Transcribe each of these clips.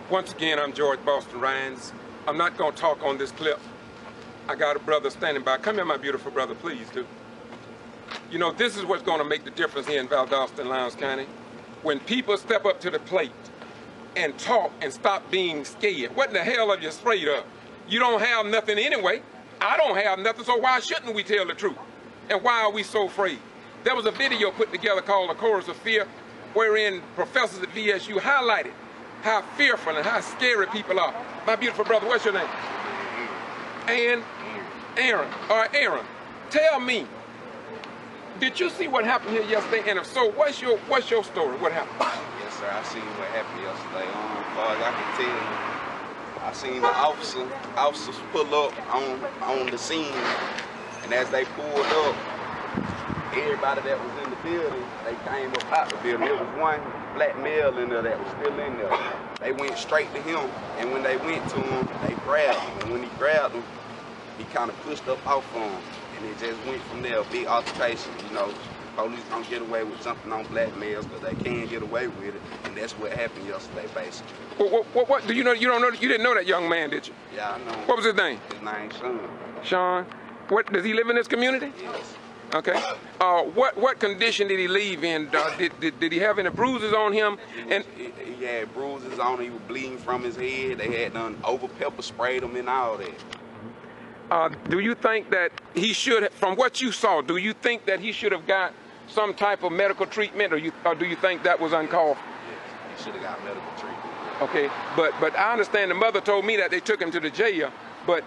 Once again, I'm George Boston Rhines. I'm not going to talk on this clip. I got a brother standing by. Come here, my beautiful brother, please do. You know, this is what's going to make the difference here in Valdosta and Lowndes County. When people step up to the plate and talk and stop being scared. What in the hell are you afraid of? You don't have nothing anyway. I don't have nothing, so why shouldn't we tell the truth? And why are we so afraid? There was a video put together called A Chorus of Fear, wherein professors at VSU highlighted how fearful and how scary people are. My beautiful brother, what's your name? Aaron. All right, Aaron, tell me, did you see what happened here yesterday? And if so, what's your story? What happened? Yes, sir. I seen what happened yesterday. As far as I can tell, I seen the officers pull up on the scene, and as they pulled up, everybody that was in the building, they came up out the building. There was one black male in there that was still in there. They went straight to him, and when they went to him, they grabbed him. And when he grabbed him, he kind of pushed up off of him, and it just went from there. Big altercation, you know. Police don't get away with something on black males because they can get away with it, and that's what happened yesterday, basically. What do you know? You don't know? You didn't know that young man, did you? Yeah, I know. What was his name? His name's Sean. Sean. What, does he live in this community? Yes. Okay. What condition did he leave in? Did he have any bruises on him? He had bruises on him. He was bleeding from his head. They had done over pepper sprayed him and all that. Do you think that he should, from what you saw, do you think that he should have got some type of medical treatment, or do you think that was uncalled for? Yes, he should have got medical treatment. Okay, but I understand the mother told me that they took him to the jail,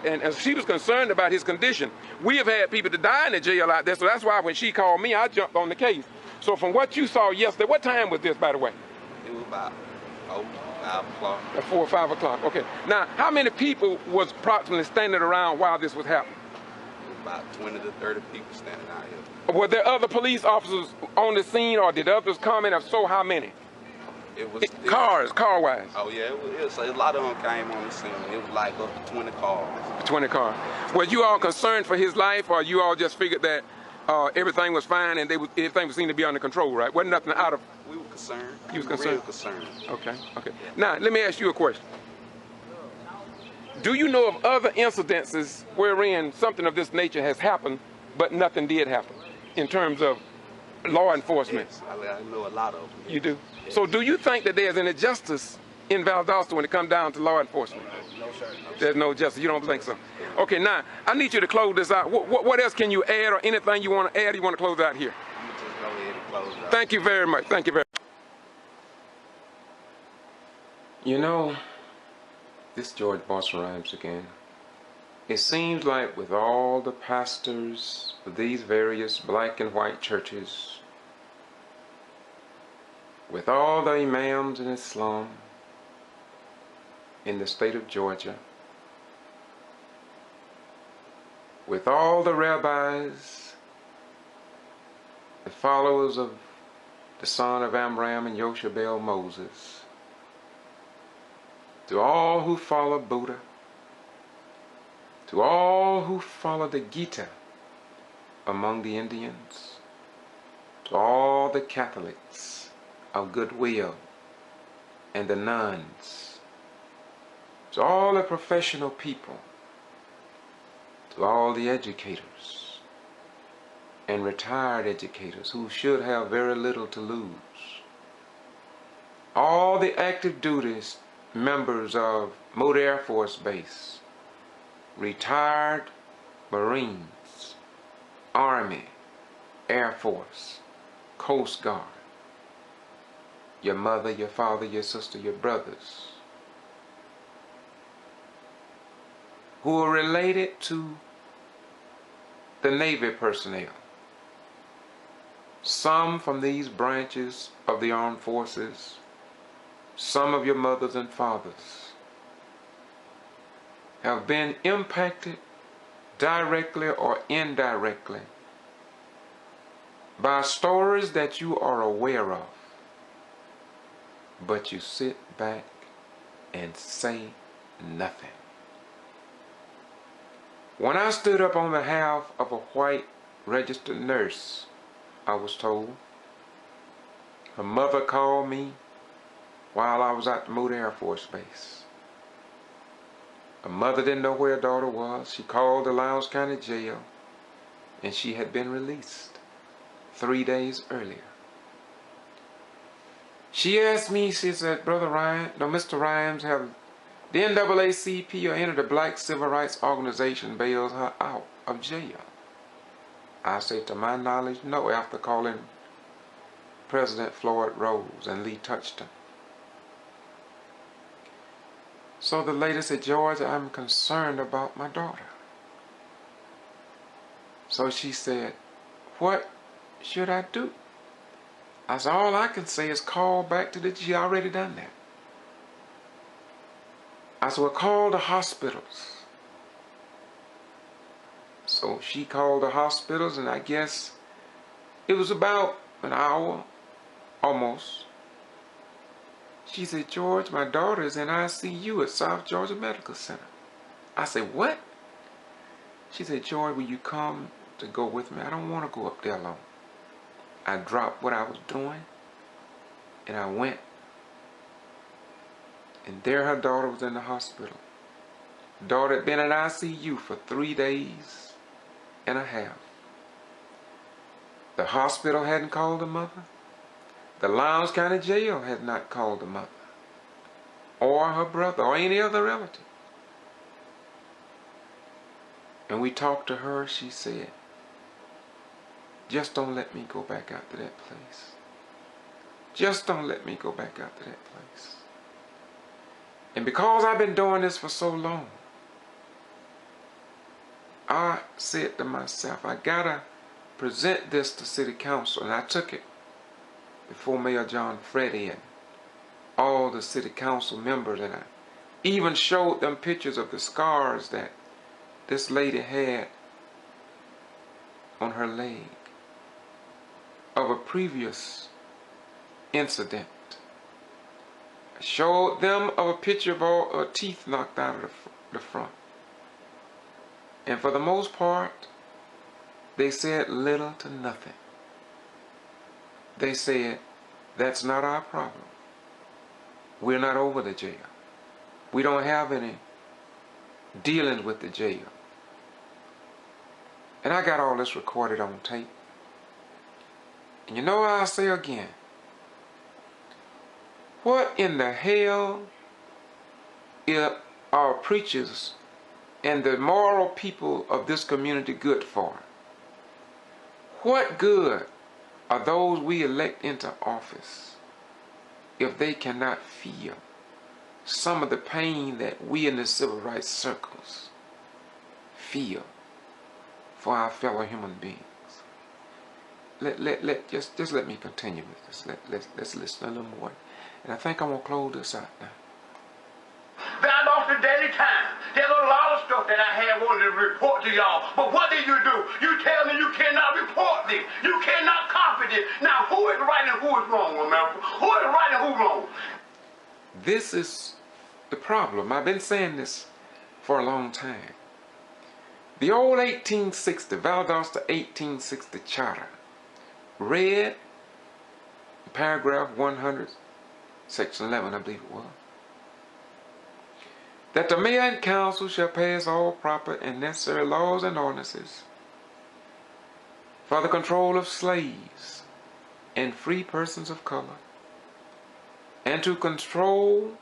and she was concerned about his condition. We have had people to die in the jail out there, so that's why when she called me, I jumped on the case. So from what you saw yesterday, what time was this, by the way? It was about 5 o'clock. At 4 or 5 o'clock, okay. Now, how many people was approximately standing around while this was happening? About 20 to 30 people standing out here. Were there other police officers on the scene, or did others come in? If so, how many? Car-wise? Oh, yeah, it was a lot of them came on the scene. It was like up to 20 cars. 20 cars. Were you all concerned for his life, or you all just figured that everything was fine and everything seemed to be under control, right? Wasn't nothing out of... We were concerned. You was concerned? Real concerned. Okay. Now, let me ask you a question. Do you know of other incidences wherein something of this nature has happened, but nothing did happen, in terms of law enforcement? Yes, I know a lot of them. Yes. You do? Yes. So do you think that there's an injustice in Valdosta when it comes down to law enforcement? No, sir. There's no justice. You don't think so? Okay, now, I need you to close this out. What else can you add, or anything you want to add, you want to close out here? I'm going to just go ahead and close it out. Thank you very much. Thank you very much. You know, this George Boston Rhymes again. It seems like with all the pastors of these various black and white churches, with all the imams in Islam in the state of Georgia, with all the rabbis, the followers of the son of Amram and Yoshabel Moses, to all who follow Buddha, to all who follow the Gita among the Indians, to all the Catholics of goodwill and the nuns, to all the professional people, to all the educators and retired educators who should have very little to lose, all the active duties members of Moore Air Force Base, retired Marines, Army, Air Force, Coast Guard, your mother, your father, your sister, your brothers, who are related to the Navy personnel. Some from these branches of the armed forces, some of your mothers and fathers have been impacted directly or indirectly by stories that you are aware of, but you sit back and say nothing. When I stood up on behalf of a white registered nurse, I was told, her mother called me while I was at the Moody Air Force Base. A mother didn't know where her daughter was. She called the Lowndes County Jail, and she had been released 3 days earlier. She asked me, she said, Mr. Rhymes, have the NAACP or any of the black civil rights organization bailed her out of jail? I said, to my knowledge, no, after calling President Floyd Rose and Lee Touchton. So the lady said, George, I'm concerned about my daughter. So she said, what should I do? I said, all I can say is call back to the G. I already done that. I said, well, call the hospitals. So she called the hospitals, and I guess it was about an hour, almost. She said, George, my daughter is in ICU at South Georgia Medical Center. I said, what? She said, George, will you come to go with me? I don't want to go up there alone. I dropped what I was doing, and I went. And there her daughter was in the hospital. Daughter had been in ICU for 3 days and a half. The hospital hadn't called the mother. The Lowndes County Jail had not called the mother, or her brother, or any other relative. And we talked to her. She said, just don't let me go back out to that place. Just don't let me go back out to that place. And because I've been doing this for so long, I said to myself, I gotta present this to City Council. And I took it before Mayor John Freddy and all the City Council members, and I even showed them pictures of the scars that this lady had on her leg of a previous incident. I showed them of a picture of all her teeth knocked out of the front. And for the most part, they said little to nothing. They said, that's not our problem. We're not over the jail. We don't have any dealings with the jail. And I got all this recorded on tape. And you know what I'll say again? What in the hell are our preachers and the moral people of this community good for? What good are those we elect into office if they cannot feel some of the pain that we in the civil rights circles feel for our fellow human beings? Just let me continue with this. Let's listen a little more. And I think I'm going to close this out now. Valdosta Daily Times. There's a lot of stuff that I had wanted to report to y'all. But what do? You tell me you cannot report this. You cannot copy this. Now, who is right and who is wrong, America? Who is right and who wrong? This is the problem. I've been saying this for a long time. The old 1860, Valdosta 1860 charter, read paragraph 100, section 11, I believe it was, that the mayor and council shall pass all proper and necessary laws and ordinances for the control of slaves and free persons of color, and to control,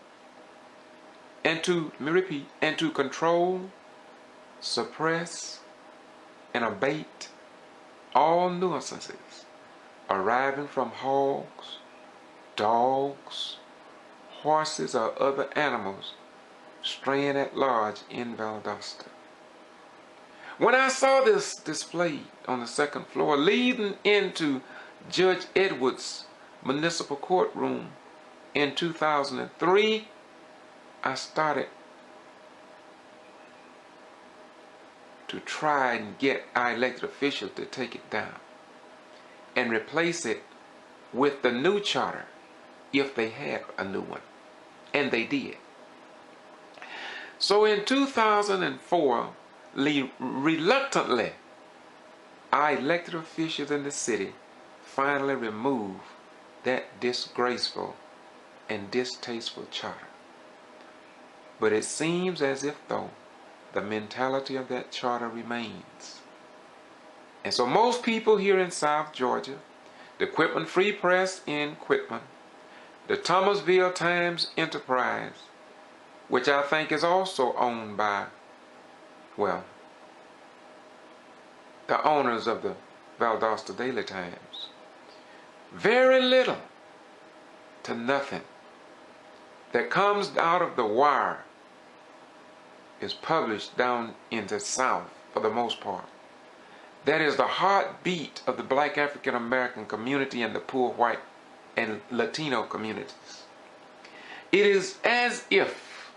and to, let me repeat, and to control, suppress, and abate all nuisances arising from hogs, dogs, horses, or other animals straying at large in Valdosta. When I saw this displayed on the second floor leading into Judge Edwards' municipal courtroom in 2003, I started to try and get our elected officials to take it down and replace it with the new charter if they had a new one. And they did. So in 2004, reluctantly, our elected officials in the city finally removed that disgraceful and distasteful charter. But it seems as if, though, the mentality of that charter remains. And so most people here in South Georgia, the Quitman Free Press in Quitman, the Thomasville Times Enterprise, which I think is also owned by, well, the owners of the Valdosta Daily Times, very little to nothing that comes out of the wire is published down in the South for the most part. That is the heartbeat of the Black African American community and the poor white and Latino communities. It is as if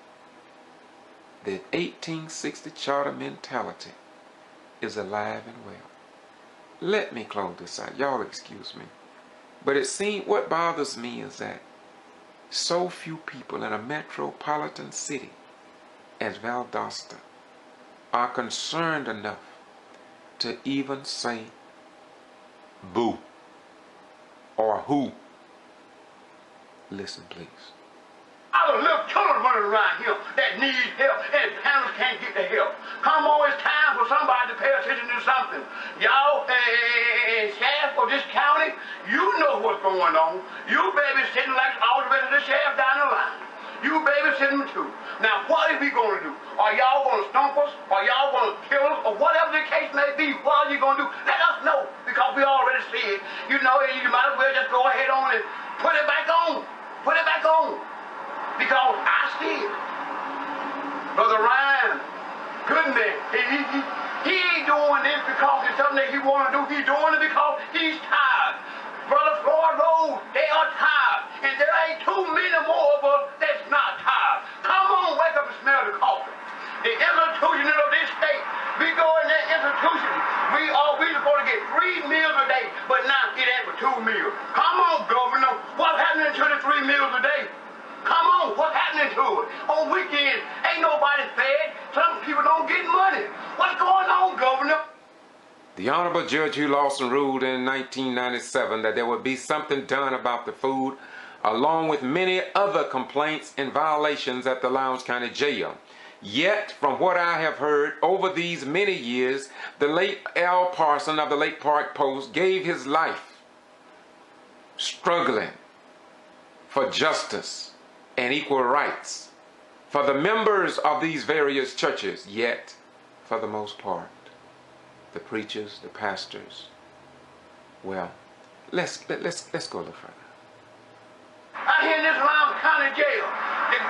the 1860 charter mentality is alive and well. Let me close this out. Y'all excuse me. But it seems what bothers me is that so few people in a metropolitan city as Valdosta are concerned enough to even say boo or who. Listen, please. Our little children running around here that need help and parents can't get the help. Come on, it's time for somebody to pay attention to something. Y'all, sheriff of this county, you know what's going on. You babysitting like all the rest of the sheriff down the line. You babysitting too. Now, what are we going to do? Are y'all going to stomp us? Are y'all going to kill us? Or whatever the case may be, what are you going to do? Let us know, because we already see it. You know, you might as well just go ahead on and put it back on. Put it back on. Because I see it. Brother Ryan, goodness, he ain't doing this because it's something that he want to do. He's doing it because he's tired. Brother Floyd Rose, they are tired. And there ain't too many more of us that's not tired. Come on, wake up and smell the coffee. The institution of this state, we go in that institution, we supposed to get 3 meals a day, but now it ain't for 2 meals. Come on, Governor, what's happening to the 3 meals a day? Come on, what's happening to it? On weekends, ain't nobody fed. Some people don't get money. What's going on, Governor? The Honorable Judge Hugh Lawson ruled in 1997 that there would be something done about the food, along with many other complaints and violations at the Lowndes County Jail. Yet, from what I have heard over these many years, the late Al Parson of the Lake Park Post gave his life struggling for justice and equal rights for the members of these various churches. Yet, for the most part, the preachers, the pastors, well, let's go a little further. I hear in this Lowndes County Jail,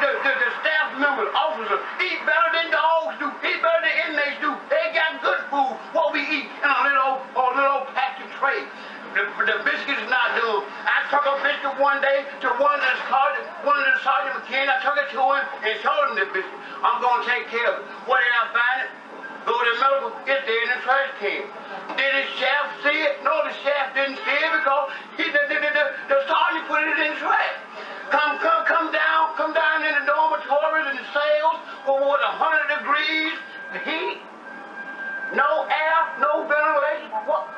the staff members, officers, eat better than dogs do, eat better than inmates do. They got good food, what we eat in a little plastic tray. The biscuit is not done. I took a biscuit one day to one of the Sergeant McKinney. I took it to him and showed him the biscuit. I'm going to take care of it. Where did I find it? Go to the medical, it's there in the trash can. Did the sheriff see it? No, the sheriff didn't see it because the sergeant put it in the trash. Come down in the dormitories and the cells for what, 100 degrees heat? No air, no ventilation. What?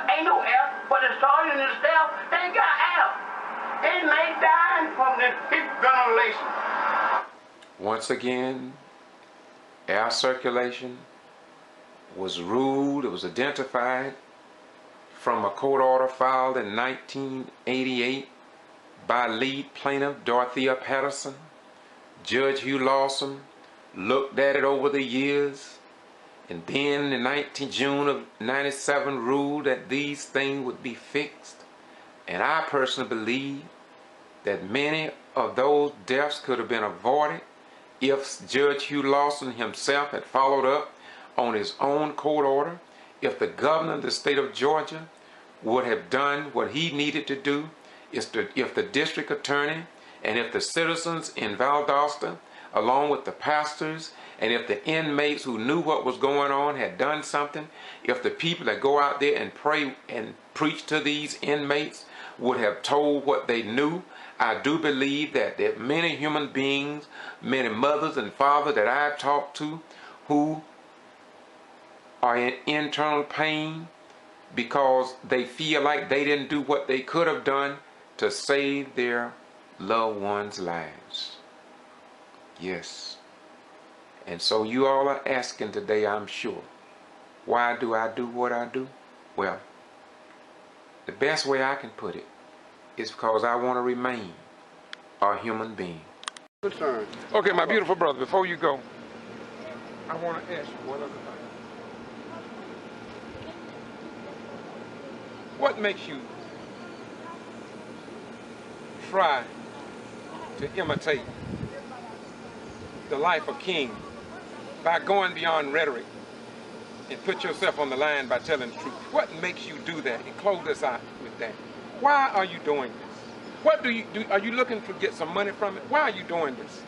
Ain't no air, but the sergeant and the staff, they got air. Inmates dying from the heat ventilation. Once again, air circulation was ruled, it was identified from a court order filed in 1988 by lead plaintiff Dorothea Patterson. Judge Hugh Lawson looked at it over the years, and then in June of 97 ruled that these things would be fixed. And I personally believe that many of those deaths could have been avoided if Judge Hugh Lawson himself had followed up on his own court order, if the governor of the state of Georgia would have done what he needed to do, if the district attorney and if the citizens in Valdosta, along with the pastors, and if the inmates who knew what was going on had done something, if the people that go out there and pray and preach to these inmates would have told what they knew, I do believe that there are many human beings, many mothers and fathers that I've talked to who are in internal pain, because they feel like they didn't do what they could have done to save their loved ones' lives. Yes. And so you all are asking today, I'm sure, why do I do what I do? Well, the best way I can put it is because I want to remain a human being. Concern. Okay, my beautiful brother, before you go, I want to ask you one other thing. What makes you try to imitate the life of King by going beyond rhetoric and put yourself on the line by telling the truth? What makes you do that? And close this out with that. Why are you doing this? What do you do? Are you looking to get some money from it? Why are you doing this?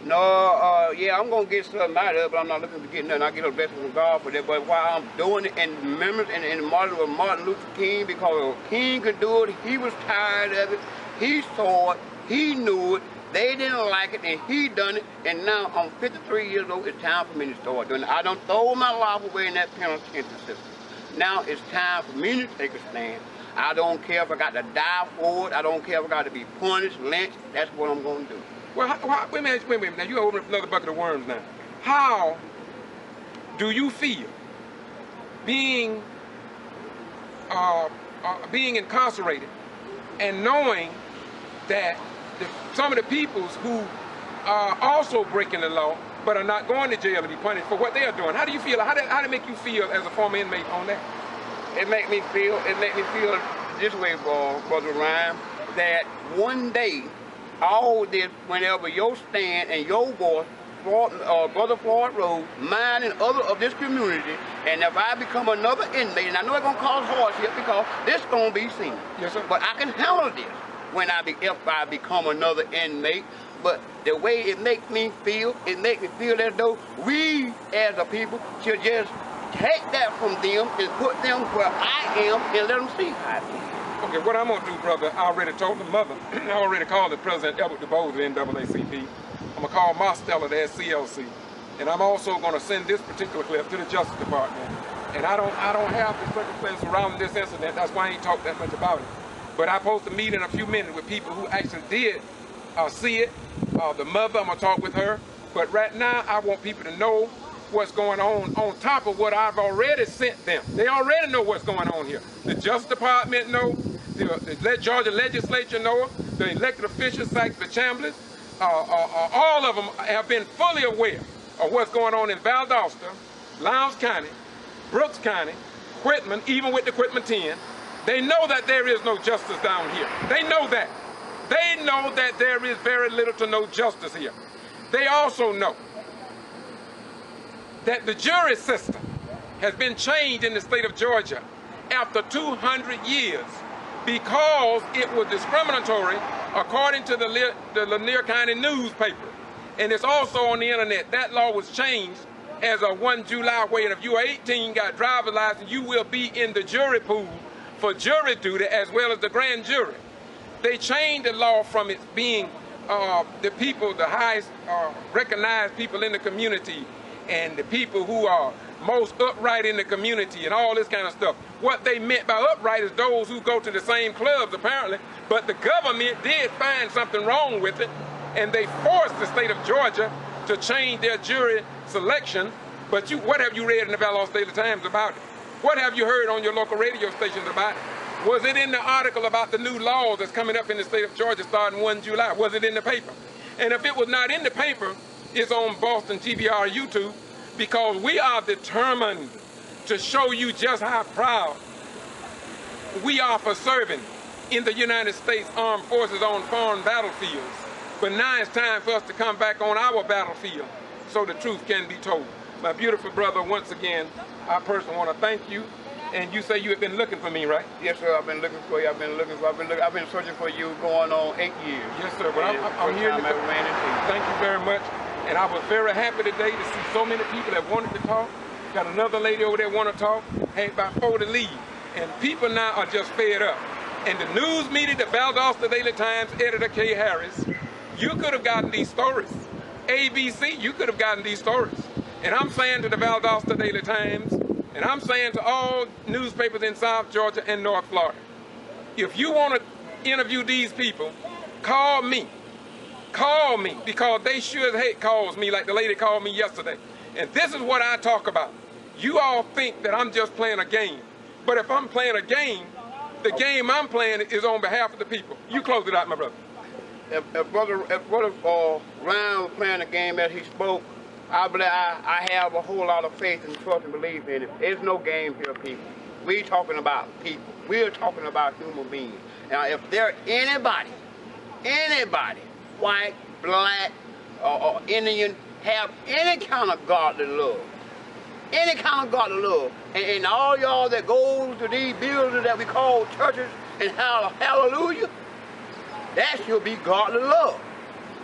No, yeah, I'm gonna get something out of it, but I'm not looking to get nothing. I get a blessing from God for that. But why I'm doing it in remembrance and in the model of Martin Luther King, because King could do it, he was tired of it, he saw it, he knew it, they didn't like it, and he done it, and now I'm 53 years old, it's time for me to start doing it. I done throw my life away in that penitentiary system. Now it's time for me to take a stand. I don't care if I got to die for it, I don't care if I got to be punished, lynched, that's what I'm gonna do. Well, wait a minute. Now, you open up another bucket of worms now. How do you feel being incarcerated and knowing that some of the peoples who are also breaking the law but are not going to jail to be punished for what they are doing? How do you feel? How did it make you feel as a former inmate on that? It make me feel this way, Brother Ryan, that one day, all this, whenever your stand and your voice, Brother Floyd Rose, mine and other of this community, and if I become another inmate, and I know it's gonna cause hardship because this gonna be seen. Yes, sir. But I can handle this if I become another inmate. But the way it makes me feel as though we as a people should just take that from them and put them where I am and let them see how it is. Okay, what I'm gonna do, brother, I already told the mother, I already called the President Edward DuBose of the NAACP. I'm gonna call Marstella, the SCLC, and I'm also gonna send this particular clip to the Justice Department. And I don't have the circumstances surrounding this incident, that's why I ain't talked that much about it. But I'm supposed to meet in a few minutes with people who actually did see it. The mother, I'm gonna talk with her. But right now, I want people to know what's going on top of what I've already sent them. They already know what's going on here. The Justice Department know, the Georgia legislature know, the elected officials, the Chambliss, all of them have been fully aware of what's going on in Valdosta, Lowndes County, Brooks County, Quitman, even with the Quitman 10. They know that there is no justice down here. They know that. They know that there is very little to no justice here. They also know that the jury system has been changed in the state of Georgia after 200 years because it was discriminatory according to the Lanier County newspaper. And it's also on the internet. That law was changed as of 1 July where if you are 18, got driver's license, you will be in the jury pool for jury duty as well as the grand jury. They changed the law from it being the people, the highest recognized people in the community and the people who are most upright in the community and all this kind of stuff. What they meant by upright is those who go to the same clubs apparently, but the government did find something wrong with it and they forced the state of Georgia to change their jury selection. But what have you read in the Valdosta Daily Times about it? What have you heard on your local radio stations about it? Was it in the article about the new laws that's coming up in the state of Georgia starting 1 July? Was it in the paper? And if it was not in the paper, it's on Boston G.B.R. YouTube, because we are determined to show you just how proud we are for serving in the United States Armed Forces on foreign battlefields. But now it's time for us to come back on our battlefield so the truth can be told. My beautiful brother, once again, I personally want to thank you. And you say you have been looking for me, right? Yes, sir. I've been looking for you. I've been searching for you going on 8 years. Yes, sir. But I'm here to thank you very much. And I was very happy today to see so many people that wanted to talk. Got another lady over there want to talk. Had about 4 to leave. And people now are just fed up. And the news media, the Valdosta Daily Times editor Kay Harris, you could have gotten these stories. ABC, you could have gotten these stories. And I'm saying to the Valdosta Daily Times, And I'm saying to all newspapers in South Georgia and North Florida, if you want to interview these people, call me. Call me, because they sure as heck calls me like the lady called me yesterday. And this is what I talk about. You all think that I'm just playing a game. But if I'm playing a game, the game I'm playing is on behalf of the people. You close it out, my brother. If Brother Ryan was playing a game as he spoke, I believe I have a whole lot of faith and trust and belief in it. There's no game here, people. We're talking about people. We're talking about human beings. Now, if there anybody, white, black, or Indian, have any kind of godly love, and all y'all that go to these buildings that we call churches and holler hallelujah, that should be godly love.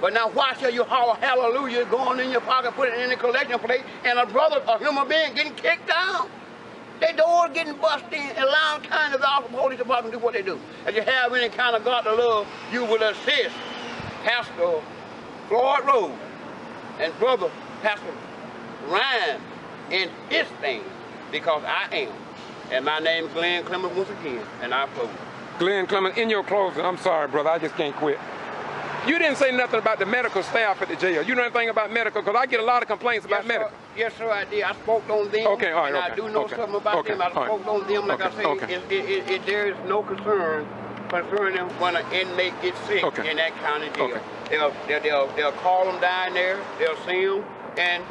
But now why shall you holler hallelujah, going in your pocket, put it in the collection plate, and a human being getting kicked down? Their doors getting busted in, and allowing kind of the police department to do what they do. If you have any kind of godly love, you will assist Pastor Floyd Rose and Brother Pastor Ryan in his thing, because I am. And my name is Glenn Clement once again, and I close. Glenn Clement, in your closing, I'm sorry, brother, I just can't quit. You didn't say nothing about the medical staff at the jail. You know anything about medical? Because I get a lot of complaints about medical. Yes, sir, I did. I spoke on them. Okay, all right, and I do know something about them. I spoke on them, like I say, there is no concern concerning when an inmate gets sick in that county jail. They'll call them down there, they'll see them, and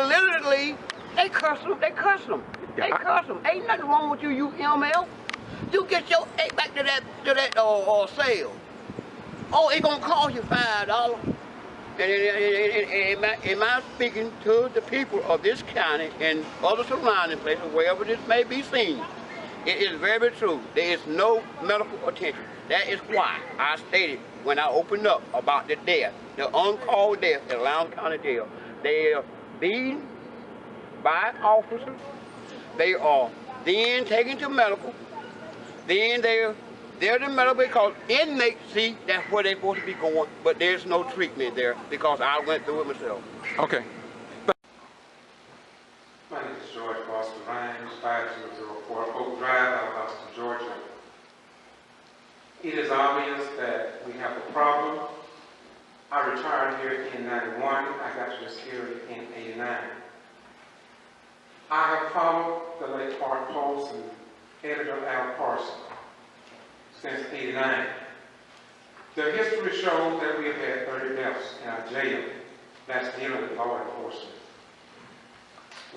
literally, they curse them. Ain't nothing wrong with you ML. You get your back to that cell. Oh, it's gonna cost you $5. And am I speaking to the people of this county and other surrounding places, wherever this may be seen? It is very true. There is no medical attention. That is why I stated when I opened up about the death, the uncalled death at Lowndes County Jail. They are beaten by officers. They are then taken to medical. Then they're to medical because inmates see that's where they're supposed to be going, but there's no treatment there because I went through it myself. Okay. My name is George Boston Ryan, 5004 Oak Drive, Valdosta, Georgia. It is obvious that we have a problem. I retired here in 91. I got to this area in 89. I have followed the late Art Paulson, editor Al Parsons, since 89. The history shows that we have had 30 deaths in our jail. That's dealing with law enforcement.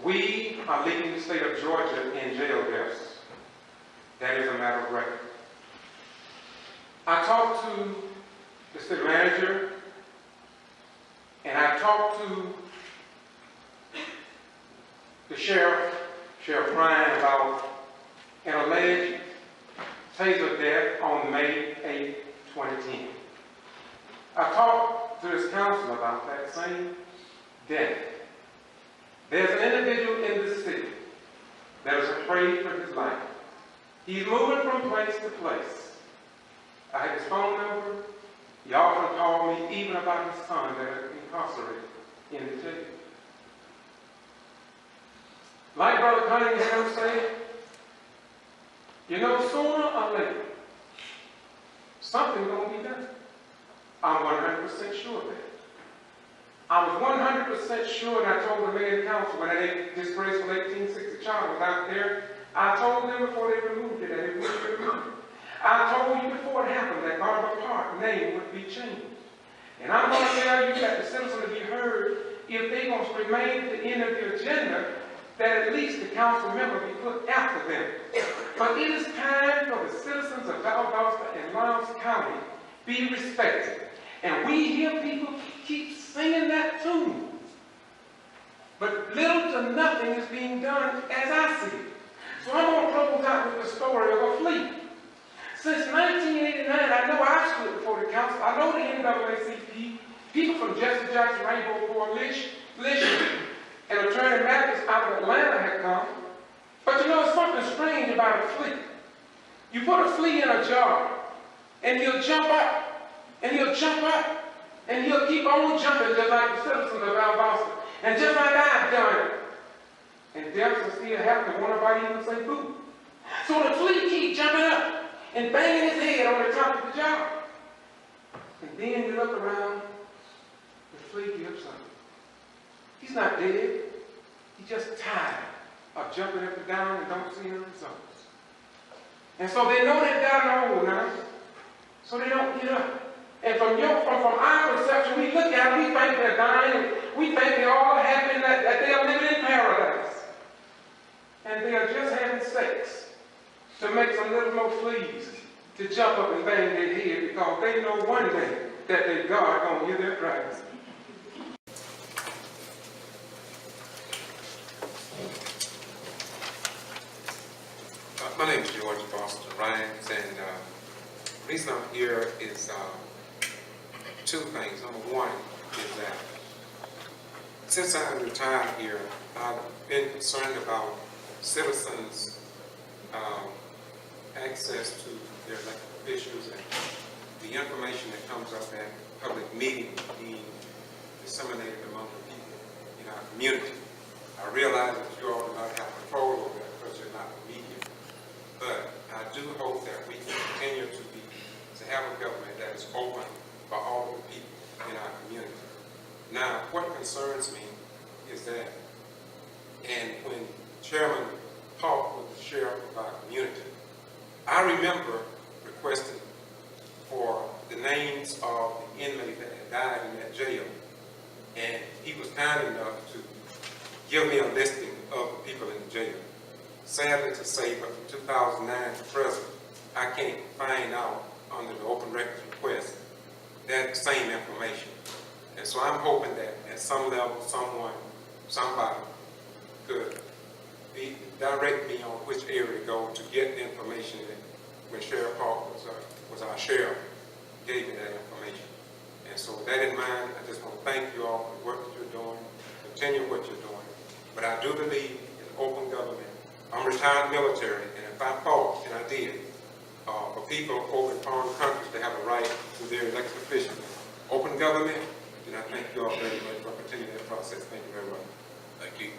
We are leading the state of Georgia in jail deaths. That is a matter of record. I talked to the city manager, and I talked to the sheriff, Sheriff Ryan, about an alleged taser death on May 8, 2010. I talked to his counsel about that same death. There's an individual in the city that is afraid for his life. He's moving from place to place. I have his phone number. He often called me even about his son that is incarcerated in the jail. Like Brother Cunningham said, you know, sooner or later, something's going to be done. I'm 100% sure of that. I was 100% sure, and I told the mayor and council when that disgraceful 1860 child was out there, I told them before they removed it that it would be removed. I told you before it happened that Barber Park name would be changed. And I'm going to tell you that the citizens will be heard if they're going to remain at the end of the agenda, that at least the council member be put after them. But it is time for the citizens of Valdosta and Lowndes County be respected. And we hear people keep singing that tune. But little to nothing is being done as I see it. So I'm going to close out with the story of a fleet. Since 1989, I know I've stood before the council. I know the NAACP, people from Jesse Jackson Rainbow Coalition, and Attorney Mathis out of Atlanta had come. But you know, it's something strange about a flea. You put a flea in a jar, and he'll jump up, and he'll jump up, and he'll keep on jumping just like the citizens of Valdosta, and just like I've done it. And deaths are still happening. Won't nobody even say boo. So the flea keep jumping up and banging his head on the top of the jar. And then you look around, the flea gives up. He's not dead. He's just tired of jumping up and down and don't see no results. And so they know they've gotten old now, so they don't get up. And from our perception, we look at them, we think they're dying, and we think they're all happy that they are living in paradise. And they are just having sex to make some little more fleas to jump up and bang their head because they know one day that their God gonna hear their cries. My name is George Boston Rhymes, and the reason I'm here is two things. Number one is that since I'm retired here, I've been concerned about citizens' access to their elected officials and the information that comes up at public meetings being disseminated among the people in our community. I realize that you all do not have control over that because you're not the media, but I do hope that we can continue to have a government that is open for all of the people in our community. Now, what concerns me is that, and when Chairman talked with the sheriff of our community, I remember requesting for the names of the inmates that had died in that jail, and he was kind enough to give me a listing of the people in the jail. Sadly to say, but from 2009 to present, I can't find out under the open records request that same information. And so I'm hoping that at some level, somebody could direct me on which area to go to get the information that when Sheriff Park was our sheriff, gave me that information. And so with that in mind, I just want to thank you all for the work that you're doing, continue what you're doing. But I do believe in open government. I'm retired military, and if I fought, and I did, for people over in foreign countries to have a right to their elected officials, open government, then I thank you all very much for continuing that process. Thank you very much. Thank you.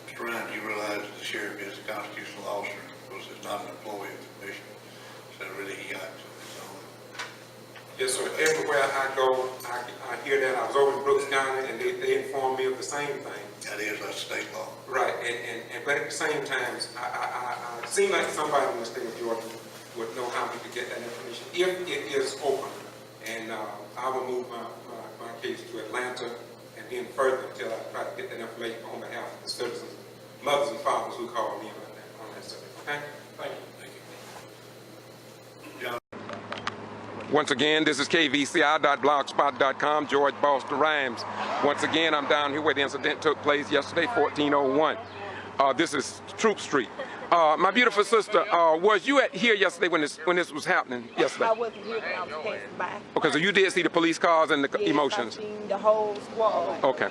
Mr. Ryan, you realize that the sheriff is a constitutional officer, because it's not an employee of the commission, so really he acts on his own. Yes, sir. Everywhere I go, I hear that. I was over in Brooks County, and they informed me of the same thing. That's state law. Right, but at the same time, I seem like somebody in the state of Georgia would know how we could get that information if it is open. And I will move my case to Atlanta and then further until I try to get that information on behalf of the citizens, mothers and fathers who call me on that subject. Okay? Thank you. Once again, this is kvci.blogspot.com, George Boston Rhymes. Once again, I'm down here where the incident took place yesterday, 1401. This is Troop Street. My beautiful sister, was you here yesterday when this was happening yesterday? I wasn't here when I was passing by. Okay, so you did see the police cars and the emotions? I've seen the whole squad. Okay,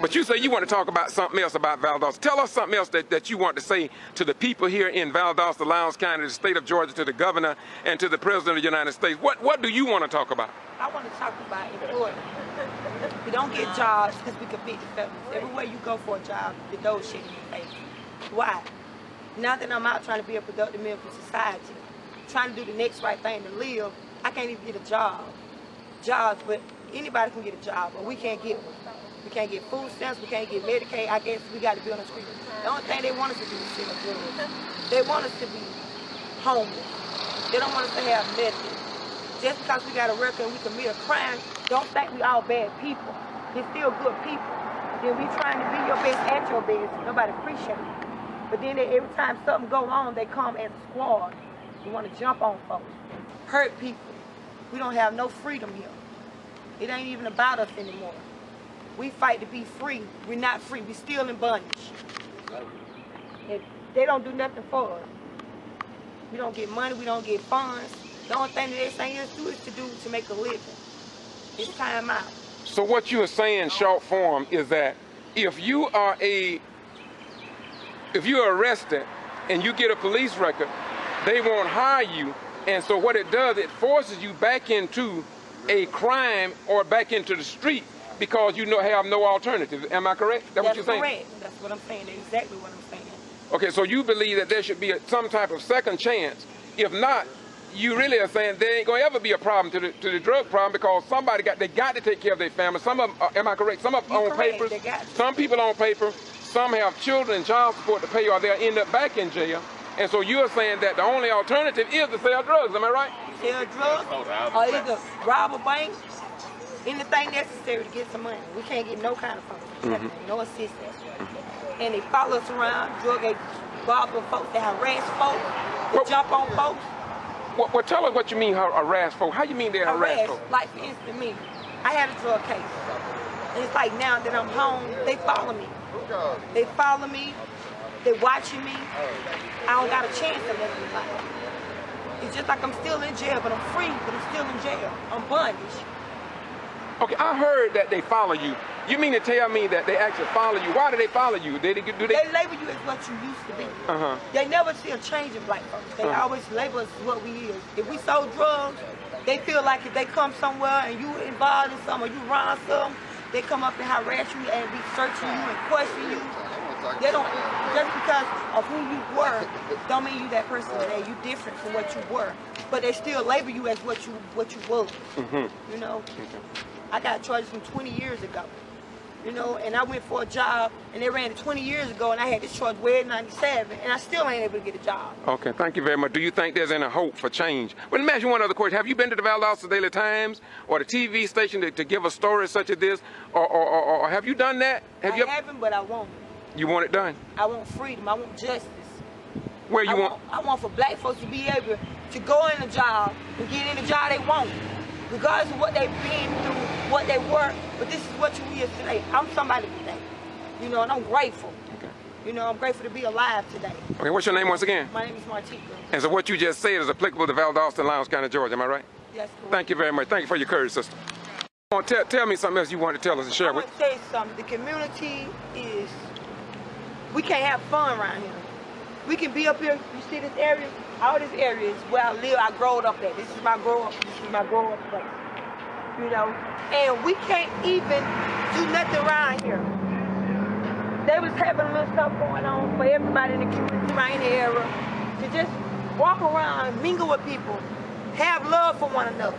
but you say you want to talk about something else about Valdosta. Tell us something else that you want to say to the people here in Valdosta, Lowndes County, the state of Georgia, to the governor, and to the president of the United States. What do you want to talk about? I want to talk about employment. We don't get jobs because we commit felonies. Everywhere you go for a job, the door's shut in your face. Why? Now that I'm out trying to be a productive member of society, trying to do the next right thing to live, I can't even get a job. Jobs, but anybody can get a job, but we can't get one. We can't get food stamps, we can't get Medicaid. I guess we got to be on the street. The only thing they want us to do is sit up drugs. They want us to be homeless. They don't want us to have nothing. Just because we got a record and we commit a crime, don't think we all bad people. They're still good people. Then we trying to be your best at your best. Nobody appreciates it. But then every time something goes on, they come as a squad. We want to jump on folks, hurt people. We don't have no freedom here. It ain't even about us anymore. We fight to be free. We're not free. We're still in bondage. And they don't do nothing for us. We don't get money. We don't get funds. The only thing that they saying us do is to make a living. It's time out. So what you are saying, short form, is that if you are arrested and you get a police record, they won't hire you, and so what it does, it forces you back into a crime or back into the street because you have no alternative. Am I correct? That's what you're saying? That's correct. That's what I'm saying. That's exactly what I'm saying. Okay, so you believe that there should be some type of second chance. If not, you really are saying there ain't gonna ever be a problem to the drug problem because they got to take care of their family. Some of them, am I correct? Some of them own papers. Some people own paper. Some have children and child support to pay, or they'll end up back in jail. And so you're saying that the only alternative is to sell drugs. Am I right? Sell drugs, or either rob a bank, anything necessary to get some money. We can't get no kind of funding, no assistance. And they follow us around, drug agents, rob with folks, they harass folks, they jump on folks. Well, tell us what you mean harass folks. How you mean they harass folks? Like for instance, me, I had a drug case. And it's like now that I'm home, they follow me. They follow me, they watching me. I don't got a chance to let them find. It's just like I'm still in jail, but I'm free, but I'm still in jail. I'm bondage. Okay, I heard that they follow you. You mean to tell me that they actually follow you? Why do they follow you? Do they label you as what you used to be. They never see a change in black folks. They always label us as what we is. If we sold drugs, they feel like if they come somewhere and you involved in something or you run something, they come up and harass you and be searching you and question you. They don't, just because of who you were, don't mean you that person today. You different from what you were. But they still label you as what you was. You know? I got charged from 20 years ago. You know, and I went for a job, and they ran it 20 years ago, and I had this charge way in 97, and I still ain't able to get a job. Okay, thank you very much. Do you think there's any hope for change? Well, let me ask you one other question. Have you been to the Valdosta Daily Times or the TV station to give a story such as this, or have you done that? I haven't, but I won't. You want it done? I want freedom. I want justice. Where you want? I want for black folks to be able to go in a job and get in the job they want, regardless of what they've been through, what they were. But this is what you is today. I'm somebody today, you know, and I'm grateful. Okay. You know, I'm grateful to be alive today. Okay, what's your name once again? My name is Martika. And so what you just said is applicable to Valdosta and Lowndes County, Georgia. Am I right? Yes, correct. Thank you very much. Thank you for your courage, sister. Tell me something else you want to tell us and share with. I want to say something. The community is. We can't have fun around here. We can be up here. You see this area? All this area is where I live. I growed up at. This is my grow up. This is my grow up place. You know, and we can't even do nothing around here. They was having a little stuff going on for everybody in the community around the area to just walk around, mingle with people, have love for one another.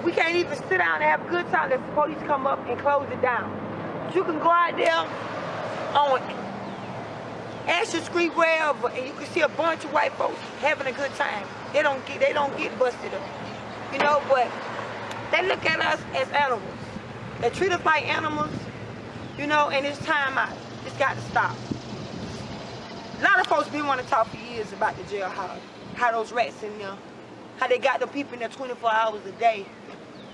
We can't even sit down and have a good time. Let the police come up and close it down. But you can go out there on Asher Street, wherever, and you can see a bunch of white folks having a good time. They don't get busted up, you know. But they look at us as animals. They treat us like animals, you know. And it's time out. It's got to stop. A lot of folks been wanting to talk for years about the jailhouse, how those rats in there, how they got the people in there 24 hours a day,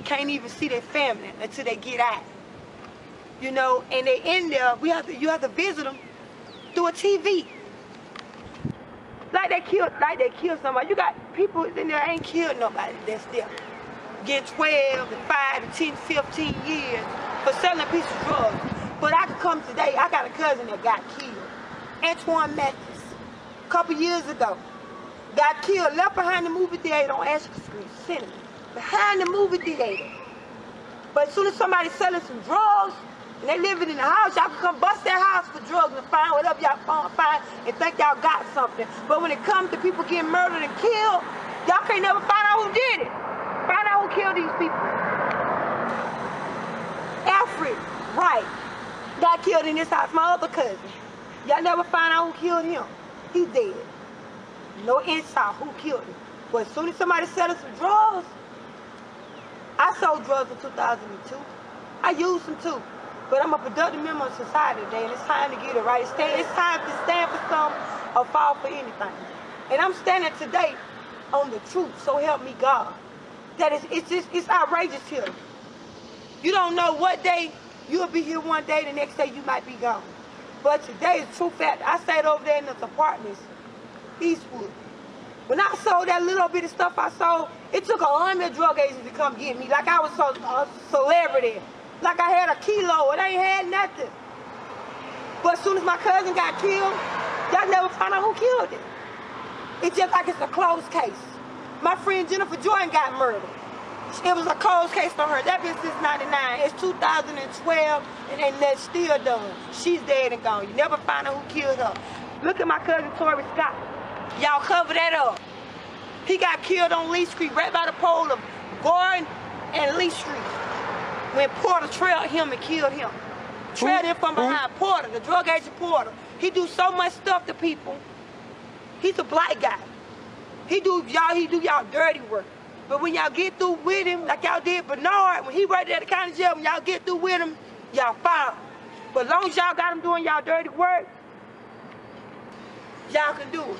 can't even see their family until they get out, you know. And they in there. You have to visit them through a TV. Like they killed somebody. You got people in there ain't killed nobody that's there. Get 12 to 5 to 10, 15 years for selling a piece of drugs. But I could come today. I got a cousin that got killed. Antoine Mathis, a couple years ago, got killed, left behind the movie theater on Asher Street, Cinema, behind the movie theater. But as soon as somebody's selling some drugs, and they living in the house, y'all can come bust their house for drugs and find whatever y'all find and think y'all got something. But when it comes to people getting murdered and killed, y'all can't never find out who did it. Find out who killed these people. Alfred Wright got killed in this house, my other cousin. Y'all never find out who killed him. He's dead. No insight who killed him. But as soon as somebody selling some drugs, I sold drugs in 2002. I used them too. But I'm a productive member of society today, and it's time to get it right. It's time to stand for something or fall for anything. And I'm standing today on the truth, so help me God. That it's outrageous here. You don't know what day you'll be here one day, the next day you might be gone. But today is true fact. I stayed over there in those apartments, Eastwood. When I sold that little bit of stuff I sold, it took 100 drug agents to come get me, like I was a celebrity. Like I had a kilo, and I ain't had nothing. But as soon as my cousin got killed, y'all never found out who killed it. It's just like it's a closed case. My friend Jennifer Jordan got murdered. It was a cold case on her. That been since 99. It's 2012 and they're still done. She's dead and gone. You never find out who killed her. Look at my cousin Tori Scott. Y'all cover that up. He got killed on Lee Street, right by the pole of Gordon and Lee Street. When Porter trailed him and killed him. Trailed him from behind. Porter, the drug agent Porter. He do so much stuff to people. He's a black guy. He do y'all dirty work. But when y'all get through with him, like y'all did Bernard, when he right there at the county jail, when y'all get through with him, y'all fine. But as long as y'all got him doing y'all dirty work, y'all can do it.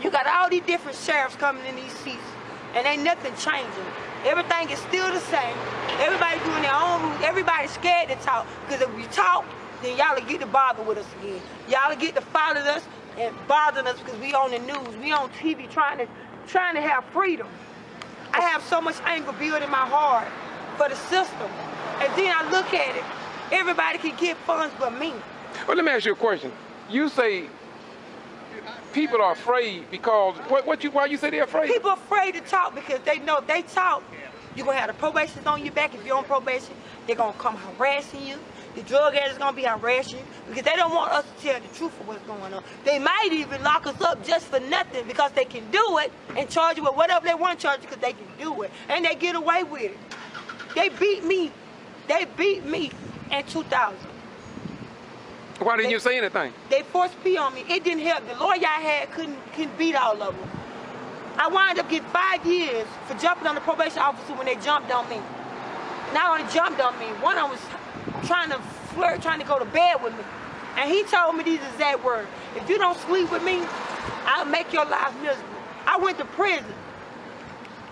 You got all these different sheriffs coming in these seats, and ain't nothing changing. Everything is still the same. Everybody doing their own rules. Everybody's scared to talk, because if we talk, then y'all will get to bother with us again. Y'all will get to follow us and bothering us because we on the news, we on TV trying to have freedom. I have so much anger built in my heart for the system. And then I look at it, everybody can get funds but me. Well, let me ask you a question. You say people are afraid because, why you say they're afraid? People are afraid to talk because they know if they talk, you're going to have the probation on your back. If you're on probation, they're going to come harassing you. The drug agents going to be harassing you because they don't want us to tell the truth of what's going on. They might even lock us up just for nothing because they can do it and charge you with whatever they want to charge you because they can do it. And they get away with it. They beat me. They beat me in 2000. Why didn't you say anything? They forced P on me. It didn't help. The lawyer I had couldn't beat all of them. I wound up getting 5 years for jumping on the probation officer when they jumped on me. Not only jumped on me, one of them was trying to flirt, trying to go to bed with me. And he told me these exact words. If you don't sleep with me, I'll make your life miserable. I went to prison.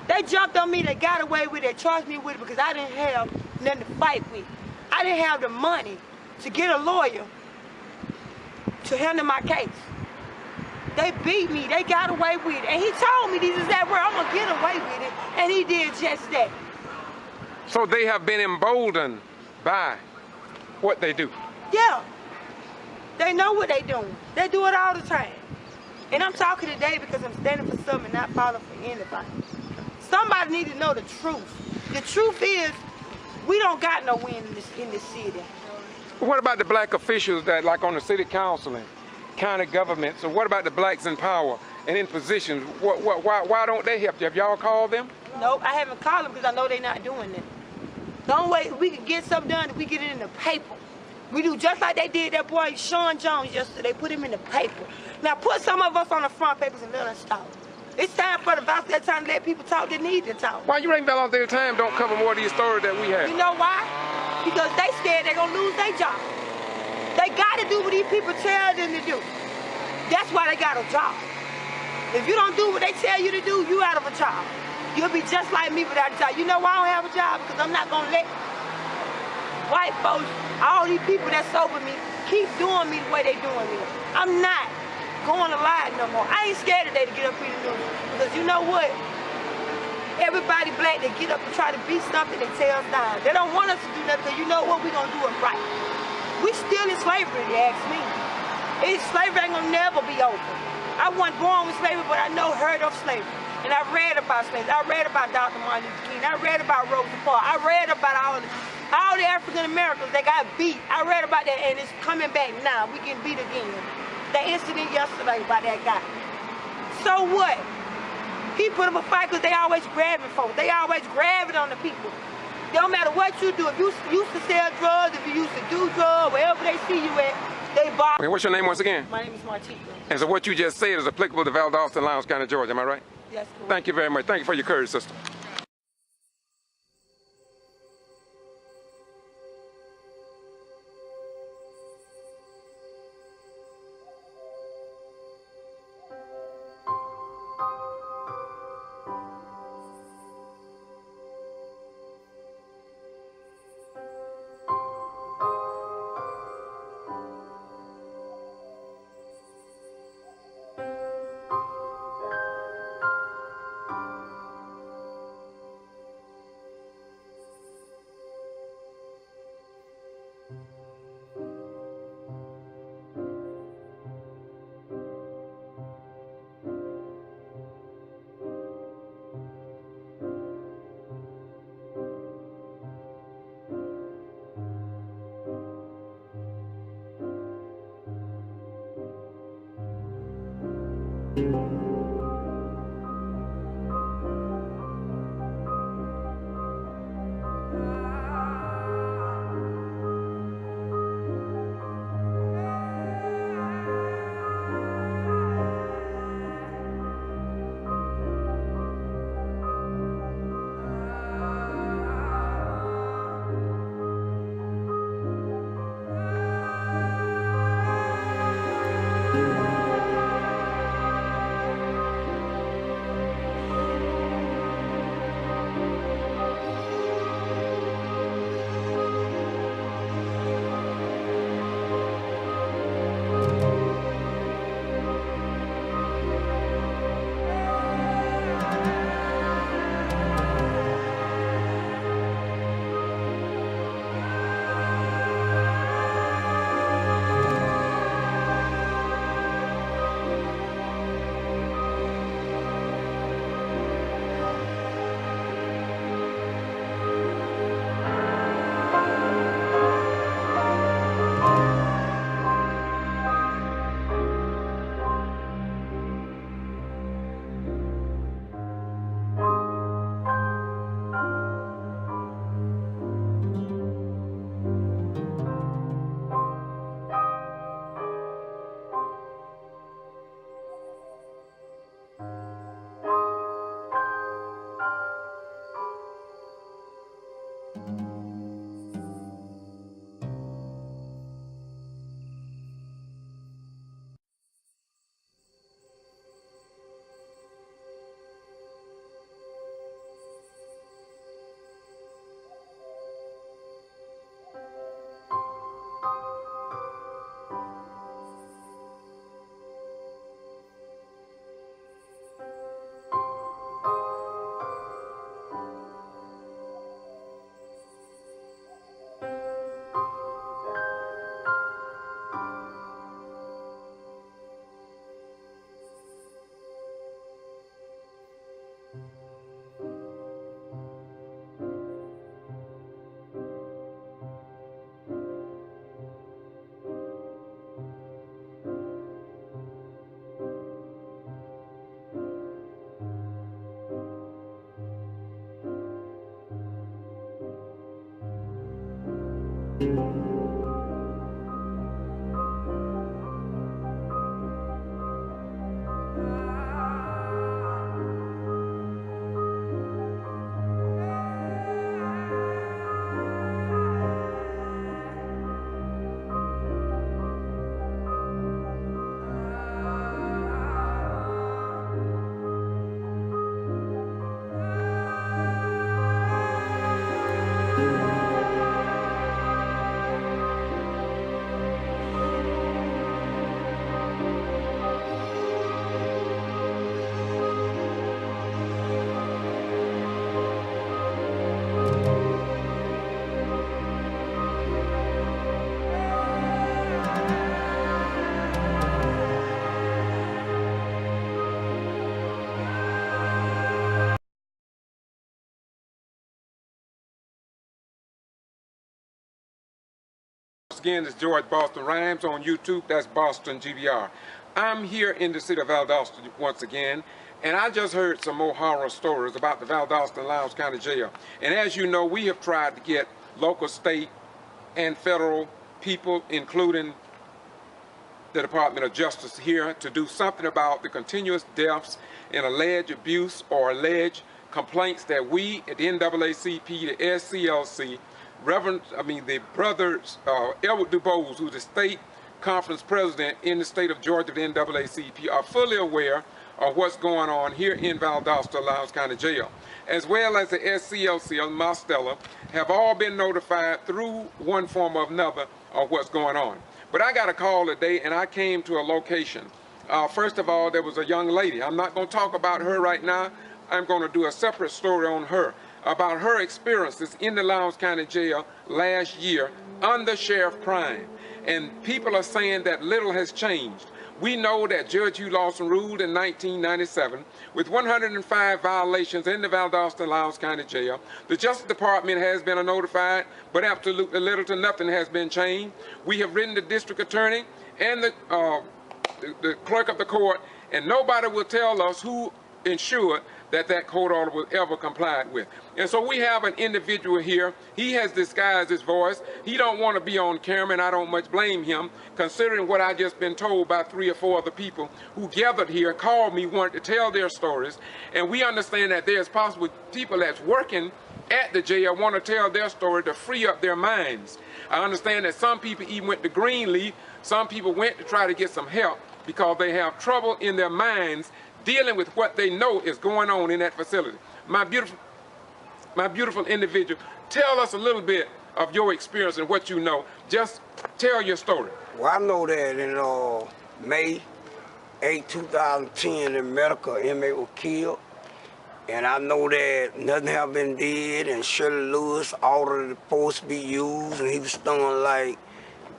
They jumped on me, they got away with it, they charged me with it because I didn't have nothing to fight with. I didn't have the money to get a lawyer to handle my case. They beat me, they got away with it. And he told me these exact words, I'm gonna get away with it. And he did just that. So they have been emboldened by what they do? Yeah. They know what they doing. They do it all the time. And I'm talking today because I'm standing for something and not falling for anybody. Somebody needs to know the truth. The truth is, we don't got no win in this city. What about the black officials that, like on the city council and county government? So what about the blacks in power and in positions? Why don't they help you? Have y'all called them? Nope, I haven't called them because I know they're not doing it. The only way we can get something done is we get it in the paper. We do just like they did that boy Sean Jones yesterday. They put him in the paper. Now put some of us on the front papers and let us talk. It's time for the Valdosta time to let people talk that need to talk. Why you ain't Valdosta time don't cover more of these stories that we have? You know why? Because they scared they're gonna lose their job. They gotta do what these people tell them to do. That's why they got a job. If you don't do what they tell you to do, you out of a job. You'll be just like me without a job. You know why I don't have a job? Because I'm not gonna let white folks, all these people that's over me, keep doing me the way they doing me. I'm not going to lie no more. I ain't scared today to get up here to news. Because you know what? Everybody black, they get up and try to be something, they tear us down. They don't want us to do nothing because you know what? We're going to do it right. We still in slavery, if you ask me. Slavery ain't going to never be over. I wasn't born with slavery, but I know heard of slavery. And I read about slavery. I read about Dr. Martin Luther King. I read about Rosa Parks. I read about all the African Americans that got beat. I read about that, and it's coming back now. We getting beat again. That incident yesterday by that guy. So what? He put up a fight because they always grabbing folks. They always grabbing on the people. It don't matter what you do. If you used to sell drugs, if you used to do drugs, wherever they see you at, they bar. Okay, what's your name once again? My name is Martika. And so what you just said is applicable to Valdosta and Lowndes County, Georgia. Am I right? Yes, correct. Thank you very much. Thank you for your courage, sister. Again, it's George Boston Rhymes on YouTube. That's Boston G.B.R. I'm here in the city of Valdosta once again, and I just heard some more horror stories about the Valdosta and Lowndes County Jail. And as you know, we have tried to get local, state, and federal people, including the Department of Justice here, to do something about the continuous deaths and alleged abuse or alleged complaints that we at the NAACP, the SCLC, the brothers, Edward DuBose, who's the state conference president in the state of Georgia of the NAACP, are fully aware of what's going on here in Valdosta, Lowndes County Jail, as well as the SCLC of Marstella, have all been notified through one form or another of what's going on. But I got a call today, and I came to a location. First of all, there was a young lady. I'm not going to talk about her right now. I'm going to do a separate story on her, about her experiences in the Lowndes County Jail last year under Sheriff Prime. And people are saying that little has changed. We know that Judge Hugh Lawson ruled in 1997 with 105 violations in the Valdosta and Lowndes County Jail. The Justice Department has been notified, but absolutely little to nothing has been changed. We have written the district attorney and the clerk of the court, and nobody will tell us who ensured that that court order was ever complied with. And so we have an individual here. He has disguised his voice. He don't want to be on camera, and I don't much blame him, considering what I just been told by 3 or 4 other people who gathered here, called me, wanted to tell their stories. And we understand that there's possible people that's working at the jail want to tell their story to free up their minds. I understand that some people even went to Greenleaf. Some people went to try to get some help because they have trouble in their minds dealing with what they know is going on in that facility. My beautiful individual, tell us a little bit of your experience and what you know. Just tell your story. Well, I know that in May 8, 2010, a medical inmate was killed. And I know that nothing have been did, and Shirley Lewis ordered the force to be used, and he was throwing like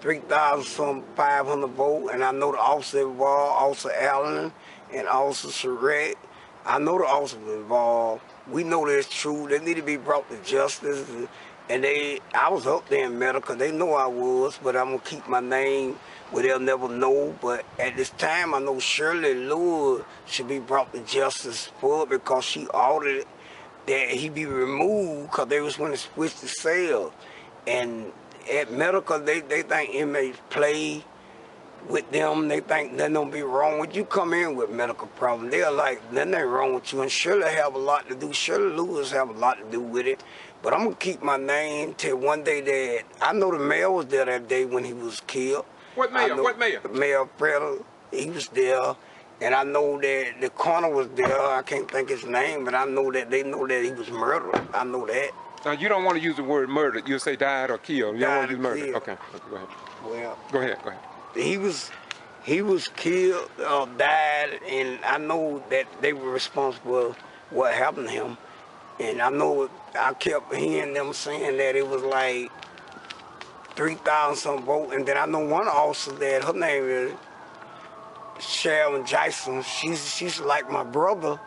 3,500 volts. And I know the officer involved, Officer Allen and Officer Surratt. I know the officer was involved. We know that's true. They need to be brought to justice. And I was up there in medical. They know I was, but I'm gonna keep my name where they'll never know. But at this time, I know Shirley Lewis should be brought to justice for it because she ordered that he be removed because they was when to switch the cell. And at medical, they think inmates play with them. They think nothing don't be wrong with you. Come in with medical problems, they're like, nothing ain't wrong with you. And Shirley have a lot to do. Shirley Lewis have a lot to do with it. But I'm gonna keep my name till one day that I know the mayor was there that day when he was killed. What mayor? What mayor? Mayor Preda, he was there. And I know that the coroner was there. I can't think his name, but I know that they know that he was murdered. I know that. Now, you don't want to use the word murdered. You'll say died or killed. You don't want to use murdered. Okay, go ahead. Well, go ahead. He was killed, died, and I know that they were responsible for what happened to him. And I know I kept hearing them saying that it was like 3,000 some votes. And then I know one officer that her name is Sharon Jason. She's like my brother.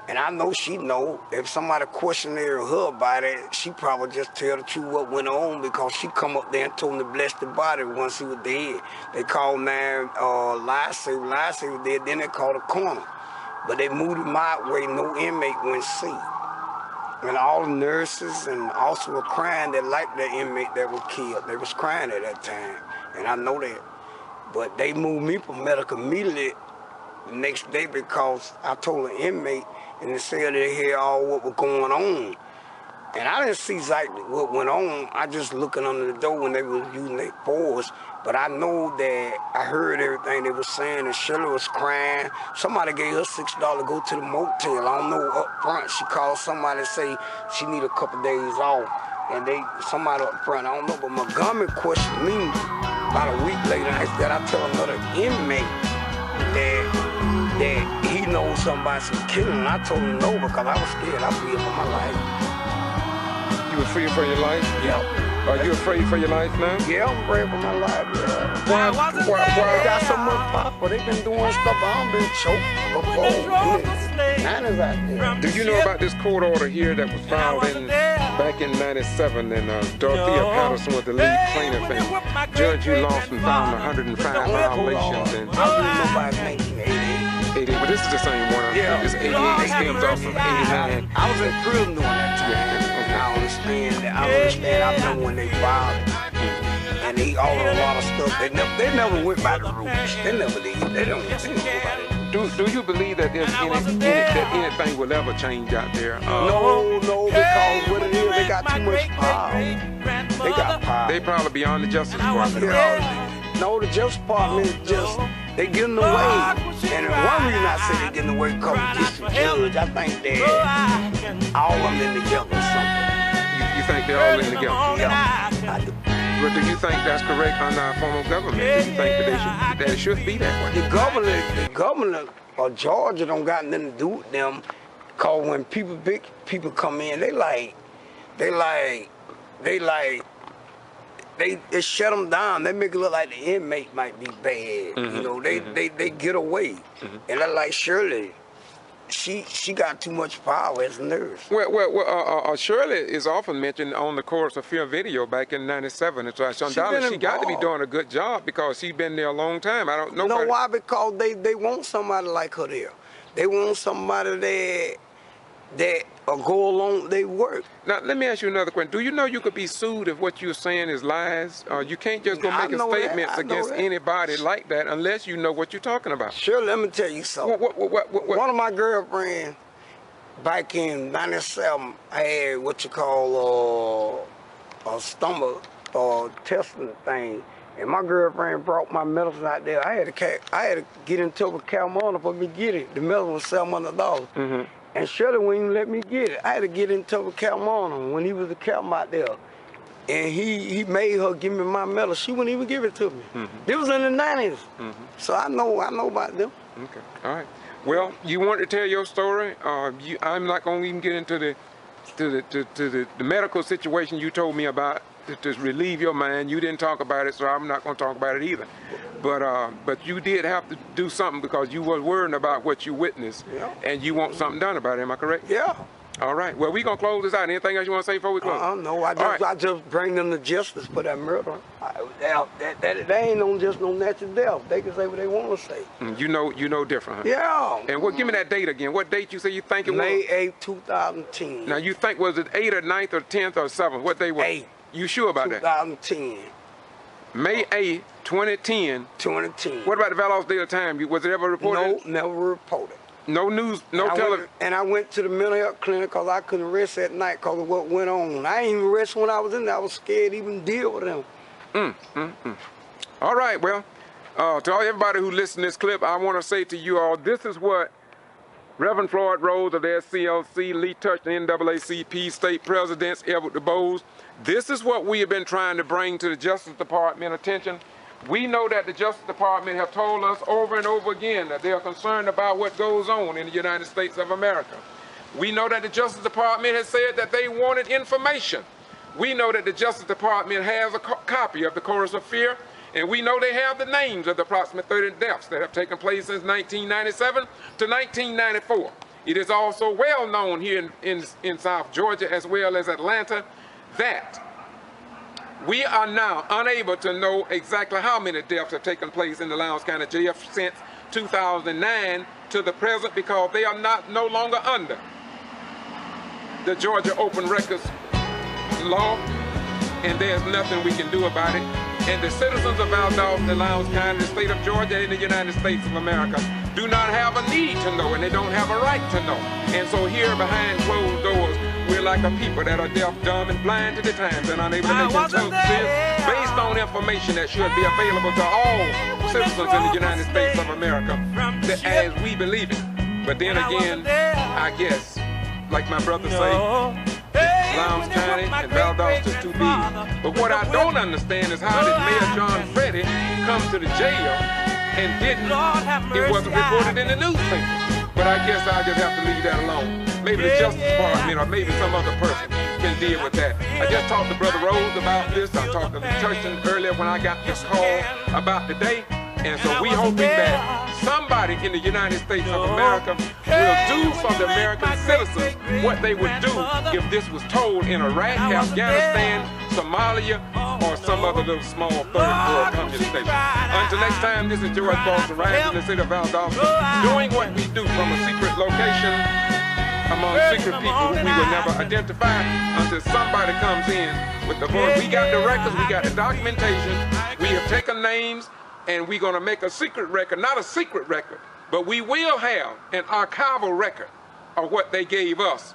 And I know she know if somebody questioned her about it, she probably just tell the truth what went on because she come up there and told him to bless the body once he was dead. They called man Lifesaver was dead, then they called the coroner. But they moved him out where no inmate went see. And all the nurses and also were crying that like that inmate that was killed. They was crying at that time, and I know that. But they moved me from medical immediately the next day because I told the inmate and they said they hear all what was going on. And I didn't see exactly what went on. I just looking under the door when they was using their force. But I know that I heard everything they was saying, and Shirley was crying. Somebody gave her $6 to go to the motel. I don't know up front. She called somebody and say she need a couple days off. And somebody up front, I don't know, but Montgomery questioned me about a week later. I tell another inmate that he knows something about some killing. And I told him no because I was scared. I feared for my life. You were feared for your life? Yeah. Are you afraid for your life now? Yeah, I'm afraid for my life, yeah. Why they got so much power? They've been doing stuff. I've been choked before. Do you know about this court order here that was filed back in '97, and Dorothea Patterson was the lead plaintiff, and Judge Lawson found 105 violations. And I don't know about 1988. But this is the same one. Yeah. This 88 comes off from 89. I was in prison during that time. I understand that. I know when they filed it. And they ordered a lot of stuff. They never went by the rules. They never did. They don't Do you believe that there's anything will ever change out there? No, because what it is, they got too much power. They got power. They probably beyond the Justice Department. No, the Justice Department is just, they getting away. And one reason I say they're getting away because of district judge, I think they're all of them in together or something. You think they're all in together? Yeah, I do. But do you think that's correct under our form of government? Do you think that it should be that way? The governor of Georgia don't got nothing to do with them. Cause when big people come in, they shut them down. They make it look like the inmate might be bad. You know, they get away. And I like Shirley. she got too much power as a nurse. Well, Shirley is often mentioned on the Chorus of Fear video back in '97. And so undoubtedly she got to be doing a good job because she's been there a long time. I don't know. You know why? Because they want somebody like her there. They want somebody that go along with their work. Now, let me ask you another question. Do you know you could be sued if what you're saying is lies? You can't just go making statements against anybody like that unless you know what you're talking about. Sure, let me tell you something. One of my girlfriends back in '97 had what you call a stomach testing thing. And my girlfriend brought my medicine out there. I had to get in touch with Calmona for me to get it. The medicine was $700. And Shirley wouldn't even let me get it. I had to get in touch with Calmona when he was the captain out there. And he made her give me my medicine. She wouldn't even give it to me. This was in the '90s. So I know about them. Okay, all right. Well, you want to tell your story? I'm not going to even get into the medical situation you told me about. To relieve your mind. You didn't talk about it, so I'm not going to talk about it either. But you did have to do something because you were worrying about what you witnessed, and you want something done about it. Am I correct? Yeah. All right. Well, we're going to close this out. Anything else you want to say before we close? No, I just bring them to justice for that murder. They ain't no just no natural death. They can say what they want to say. You know different, huh? Yeah. And what? Give me that date again. What date you say you think it was? May 8, 2010. Now, you think, was it 8th or 9th or 10th or 7th? What day was it? 8. You sure about that? 2010. May 8th, 2010. 2010. What about the Valdosta Daily Times? Was it ever reported? No, never reported. No news, no television. And I went to the mental health clinic because I couldn't rest at night because of what went on. I didn't even rest when I was in there. I was scared to even deal with them. All right, well, to everybody who listened to this clip, I want to say to you all, this is what Reverend Floyd Rose of the SCLC, Lee Touchton, NAACP, state presidents, Edward DuBose. This is what we have been trying to bring to the Justice Department attention. We know that the Justice Department have told us over and over again that they are concerned about what goes on in the United States of America. We know that the Justice Department has said that they wanted information. We know that the Justice Department has a copy of the Chorus of Fear, and we know they have the names of the approximate 30 deaths that have taken place since 1997 to 1994. It is also well known here in South Georgia as well as Atlanta that we are now unable to know exactly how many deaths have taken place in the Lowndes County Jail since 2009 to the present because they are no longer under the Georgia Open Records law, and there's nothing we can do about it. And the citizens of Valdosta, Lowndes County, the state of Georgia, and the United States of America do not have a need to know, and they don't have a right to know. And so here behind closed doors, we're like a people that are deaf, dumb, and blind to the times and unable to make themselves based on information that should be available to all citizens in the United States of America as we believe it. But then again, I guess, like my brother say, Lowndes County and Valdosta is too big. But what I don't understand is how did Mayor John Freddy come to the jail and it wasn't reported in the newspaper. But I guess I'll just have to leave that alone. Maybe the Justice Department or maybe some other person can deal with that. I just talked to Brother Rose about this. I talked to the Touchton earlier when I got this call about the day. And so we hoping that somebody in the United States of America will do for the American citizens what they would do if this was told in Iraq, Afghanistan, Somalia, or some other little small third world communist station. Until next time, this is George Boston, rising in the city of Valdosta, doing what we do from a secret location among secret people who we will never identify until somebody comes in with the voice. We got the records, we got the documentation, we have taken names, and we're going to make a secret record, not a secret record, but we will have an archival record of what they gave us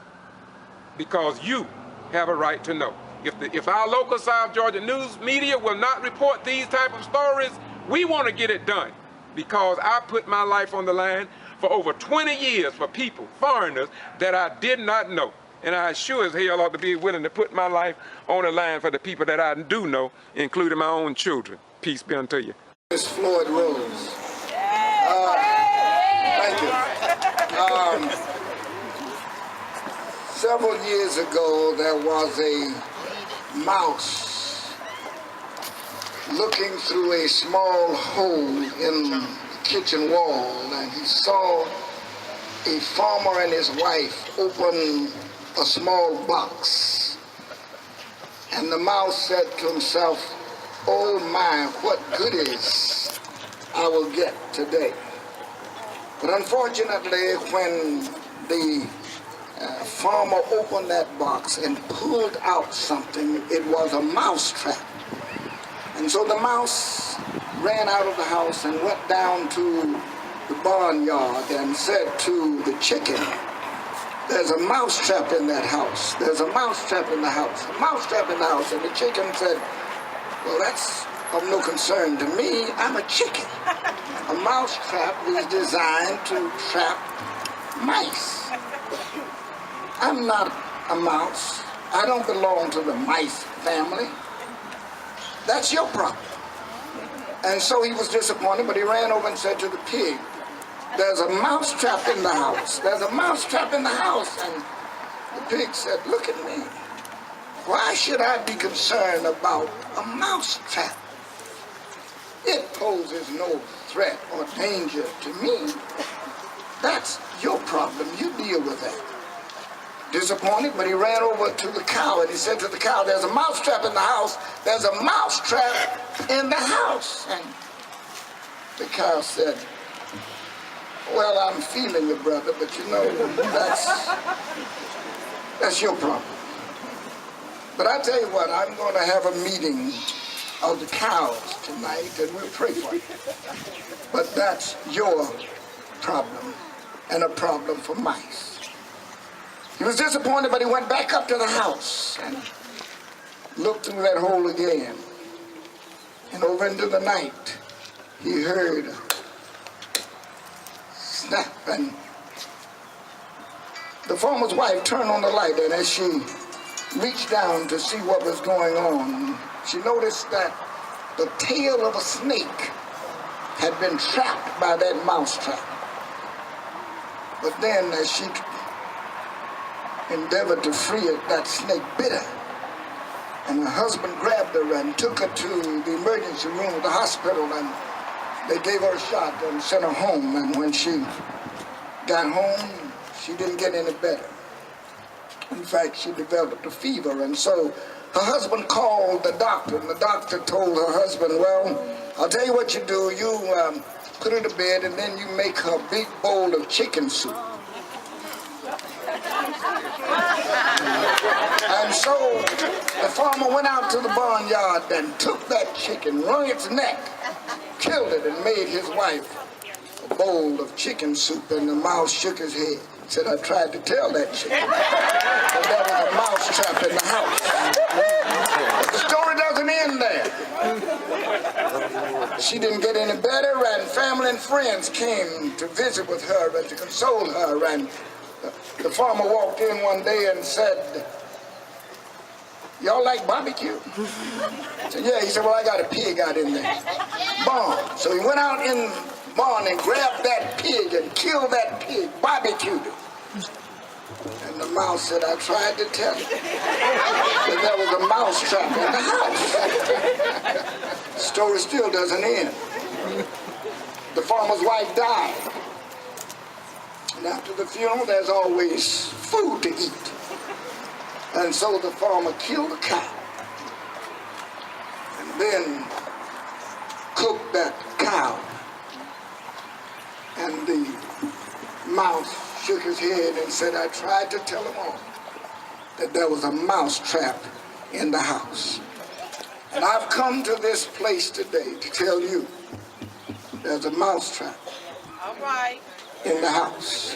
because you have a right to know. If our local South Georgia news media will not report these type of stories, we want to get it done because I put my life on the line for over 20 years for people, foreigners, that I did not know. And I sure as hell ought to be willing to put my life on the line for the people that I do know, including my own children. Peace be unto you. Miss Floyd Rose. Thank you. Several years ago, there was a mouse looking through a small hole in the kitchen wall, and he saw a farmer and his wife opened a small box, and the mouse said to himself, "Oh my, what goodies I will get today." But unfortunately, when the farmer opened that box and pulled out something, it was a mouse trap. And so the mouse ran out of the house and went down to the barnyard and said to the chicken, "There's a mouse trap in that house. There's a mouse trap in the house. A mouse trap in the house." And the chicken said, "Well, that's of no concern to me. I'm a chicken. A mouse trap is designed to trap mice. I'm not a mouse. I don't belong to the mice family. That's your problem." And so he was disappointed, but he ran over and said to the pig, "There's a mouse trap in the house. There's a mouse trap in the house." And the pig said, "Look at me. Why should I be concerned about a mouse trap? It poses no threat or danger to me. That's your problem. You deal with that." Disappointed, but he ran over to the cow and he said to the cow, "There's a mouse trap in the house. There's a mouse trap in the house." And the cow said, "Well, I'm feeling you, brother, but you know, that's your problem. But I tell you what, I'm going to have a meeting of the cows tonight and we'll pray for you. But that's your problem and a problem for mice." He was disappointed, but he went back up to the house and looked through that hole again. And over into the night, he heard a snap, and the farmer's wife turned on the light, and as she reached down to see what was going on, she noticed that the tail of a snake had been trapped by that mouse trap. But then as she endeavored to free it, that snake bit her. And her husband grabbed her and took her to the emergency room of the hospital, and they gave her a shot and sent her home. And when she got home, she didn't get any better. In fact, she developed a fever, and so her husband called the doctor, and the doctor told her husband, "Well, I'll tell you what you do. You put her to bed, and then you make her a big bowl of chicken soup." And so the farmer went out to the barnyard and took that chicken, wrung its neck, killed it, and made his wife a bowl of chicken soup. And the mouse shook his head. He said, "I tried to tell that chicken that there was a mouse trap in the house." But the story doesn't end there. She didn't get any better, and family and friends came to visit with her and to console her. And the farmer walked in one day and said, "Y'all like barbecue?" I said, "Yeah." He said, "Well, I got a pig out in the barn." So he went out in the barn and grabbed that pig and killed that pig, barbecued it. And the mouse said, "I tried to tell you that there was a mouse trap in the house." The story still doesn't end. The farmer's wife died. And after the funeral, there's always food to eat. And so the farmer killed a cow and then cooked that cow. And the mouse shook his head and said, "I tried to tell them all that there was a mouse trap in the house." And I've come to this place today to tell you there's a mouse trap in the house.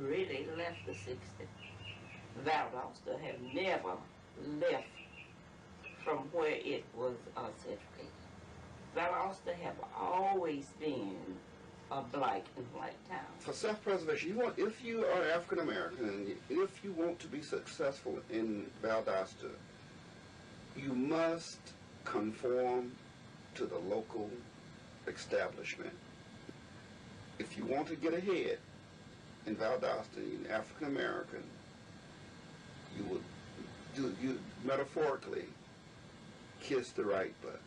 really left the 60. Valdosta have never left from where it was segregated. Valdosta have always been a black and white town. For self-preservation, if you are African American and if you want to be successful in Valdosta, you must conform to the local establishment. If you want to get ahead in Valdosta, you're African American, you would you metaphorically kiss the right butt.